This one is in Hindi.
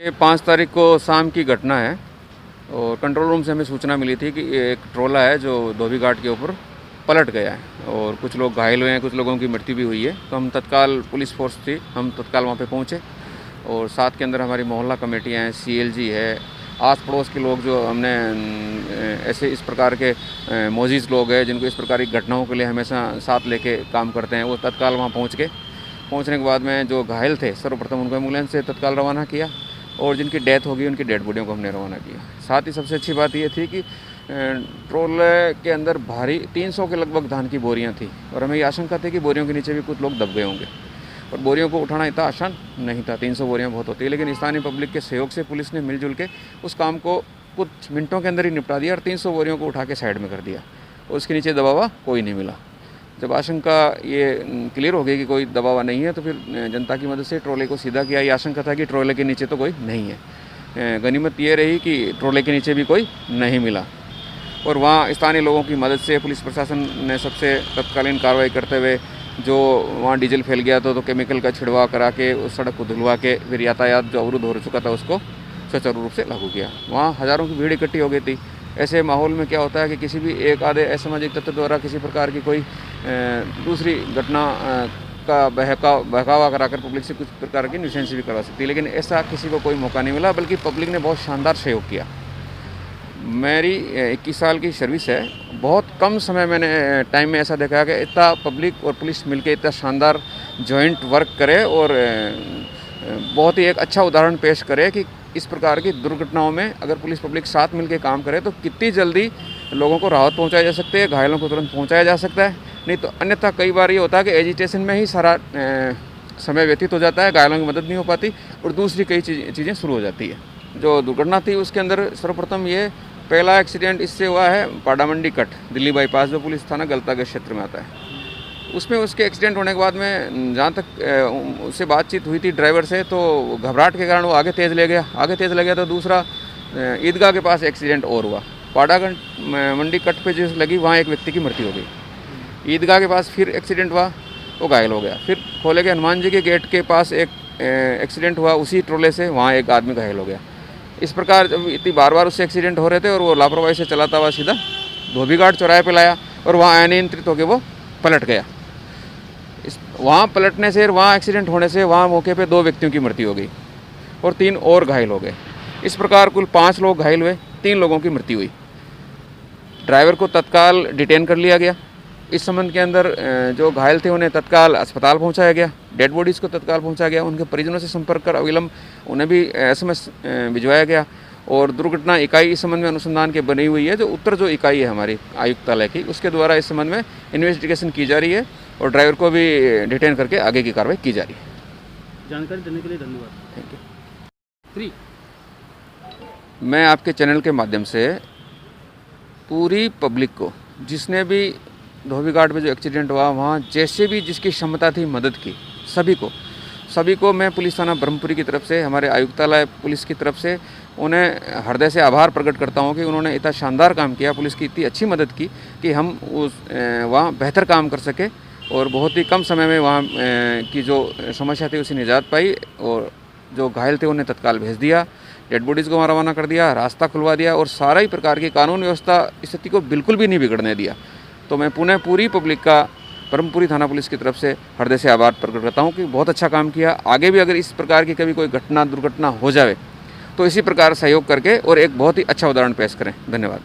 ये 5 तारीख को शाम की घटना है और कंट्रोल रूम से हमें सूचना मिली थी कि एक ट्रोला है जो धोबी घाट के ऊपर पलट गया है और कुछ लोग घायल हुए हैं, कुछ लोगों की मृत्यु भी हुई है। तो हम तत्काल, पुलिस फोर्स थी, हम तत्काल वहाँ पे पहुँचे और साथ के अंदर हमारी मोहल्ला कमेटियाँ हैं, CLG है, आस पड़ोस के लोग जो हमने ऐसे इस प्रकार के मोजीज़ लोग हैं जिनको इस प्रकार की घटनाओं के लिए हमेशा साथ लेके काम करते हैं, वो तत्काल वहाँ पहुँचने के बाद में जो घायल थे सर्वप्रथम उनको एम्बुलेंस से तत्काल रवाना किया और जिनकी डेथ होगी उनकी डेड बॉडियों को हमने रवाना किया। साथ ही सबसे अच्छी बात ये थी कि ट्रोले के अंदर भारी 300 के लगभग धान की बोरियां थी और हमें ये आशंका थी कि बोरियों के नीचे भी कुछ लोग दब गए होंगे और बोरियों को उठाना इतना आसान नहीं था। 300 बोरियां बहुत होती है, लेकिन स्थानीय पब्लिक के सहयोग से पुलिस ने मिलजुल के उस काम को कुछ मिनटों के अंदर ही निपटा दिया और 300 बोरियों को उठा के साइड में कर दिया और उसके नीचे दबा हुआ कोई नहीं मिला। जब आशंका ये क्लियर हो गई कि कोई दबा हुआ नहीं है तो फिर जनता की मदद से ट्रोले को सीधा किया। ये आशंका था कि ट्रोले के नीचे तो कोई नहीं है। गनीमत ये रही कि ट्रोले के नीचे भी कोई नहीं मिला और वहाँ स्थानीय लोगों की मदद से पुलिस प्रशासन ने सबसे तत्कालीन कार्रवाई करते हुए जो वहाँ डीजल फैल गया तो केमिकल का छिड़वा करा के उस सड़क को धुलवा के फिर यातायात जो अवरुद्ध हो चुका था उसको सुचारू रूप से लागू किया। वहाँ हज़ारों की भीड़ इकट्ठी हो गई थी। ऐसे माहौल में क्या होता है कि किसी भी एक आधे असामाजिक तत्व द्वारा किसी प्रकार की कोई दूसरी घटना का बहकावा कराकर पब्लिक से कुछ प्रकार की न्यूसेंस भी करवा सकती है, लेकिन ऐसा किसी को कोई मौका नहीं मिला, बल्कि पब्लिक ने बहुत शानदार सहयोग किया। मेरी 21 साल की सर्विस है, बहुत कम समय मैंने टाइम में ऐसा देखा कि इतना पब्लिक और पुलिस मिलके इतना शानदार जॉइंट वर्क करे और बहुत ही एक अच्छा उदाहरण पेश करे कि इस प्रकार की दुर्घटनाओं में अगर पुलिस पब्लिक साथ मिलकर काम करे तो कितनी जल्दी लोगों को राहत पहुंचाई जा सकती है, घायलों को तुरंत पहुंचाया जा सकता है। नहीं तो अन्यथा कई बार ये होता है कि एजिटेशन में ही सारा समय व्यतीत हो जाता है, घायलों की मदद नहीं हो पाती और दूसरी कई चीज़ें शुरू हो जाती है। जो दुर्घटना थी उसके अंदर सर्वप्रथम ये पहला एक्सीडेंट इससे हुआ है पाडामंडी कट दिल्ली बाईपास जो पुलिस थाना गलता के क्षेत्र में आता है। उसमें उसके एक्सीडेंट होने के बाद में जहाँ तक उससे बातचीत हुई थी ड्राइवर से, तो घबराहट के कारण वो आगे तेज़ ले गया। तो दूसरा ईदगाह के पास एक्सीडेंट और हुआ, मंडी कट पे जो लगी वहाँ एक व्यक्ति की मृत्यु हो गई। ईदगाह के पास फिर एक्सीडेंट हुआ, वो घायल हो गया। फिर खोले के हनुमान जी के गेट के पास एक एक्सीडेंट हुआ उसी ट्रोले से, वहाँ एक आदमी घायल हो गया। इस प्रकार जब इतनी बार उससे एक्सीडेंट हो रहे थे और वो लापरवाही से चलाता हुआ सीधा धोबी घाट चौराहे पर लाया और वहाँ अनियंत्रित होकर वो पलट गया। वहाँ पलटने से, वहाँ एक्सीडेंट होने से वहाँ मौके पे 2 व्यक्तियों की मृत्यु हो गई और 3 और घायल हो गए। इस प्रकार कुल 5 लोग घायल हुए, 3 लोगों की मृत्यु हुई। ड्राइवर को तत्काल डिटेन कर लिया गया। इस संबंध के अंदर जो घायल थे उन्हें तत्काल अस्पताल पहुंचाया गया, डेड बॉडीज़ को तत्काल पहुंचाया गया। उनके परिजनों से संपर्क कर अविलंब उन्हें भी SMS भिजवाया गया और दुर्घटना इकाई इस संबंध में अनुसंधान के बनी हुई है। जो जो इकाई है हमारी आयुक्तालय की, उसके द्वारा इस संबंध में इन्वेस्टिगेशन की जा रही है और ड्राइवर को भी डिटेन करके आगे की कार्रवाई की जा रही है। जानकारी देने के लिए धन्यवाद। Thank you. मैं आपके चैनल के माध्यम से पूरी पब्लिक को, जिसने भी धोबी घाट में जो एक्सीडेंट हुआ वहाँ जैसे भी जिसकी क्षमता थी मदद की, सभी को मैं पुलिस थाना ब्रह्मपुरी की तरफ से, हमारे आयुक्तालय पुलिस की तरफ से उन्हें हृदय से आभार प्रकट करता हूँ कि उन्होंने इतना शानदार काम किया, पुलिस की इतनी अच्छी मदद की कि हम वहाँ बेहतर काम कर सके और बहुत ही कम समय में वहाँ की जो समस्या थी उसे निजात पाई और जो घायल थे उन्हें तत्काल भेज दिया, डेड बॉडीज़ को वहाँ रवाना कर दिया, रास्ता खुलवा दिया और सारा ही प्रकार की कानून व्यवस्था स्थिति को बिल्कुल भी नहीं बिगड़ने दिया। तो मैं पुनः पूरी पब्लिक का ब्रह्मपुरी थाना पुलिस की तरफ से हृदय से आभार प्रकट करता हूँ कि बहुत अच्छा काम किया। आगे भी अगर इस प्रकार की कभी कोई दुर्घटना हो जाए तो इसी प्रकार सहयोग करके और एक बहुत ही अच्छा उदाहरण पेश करें। धन्यवाद।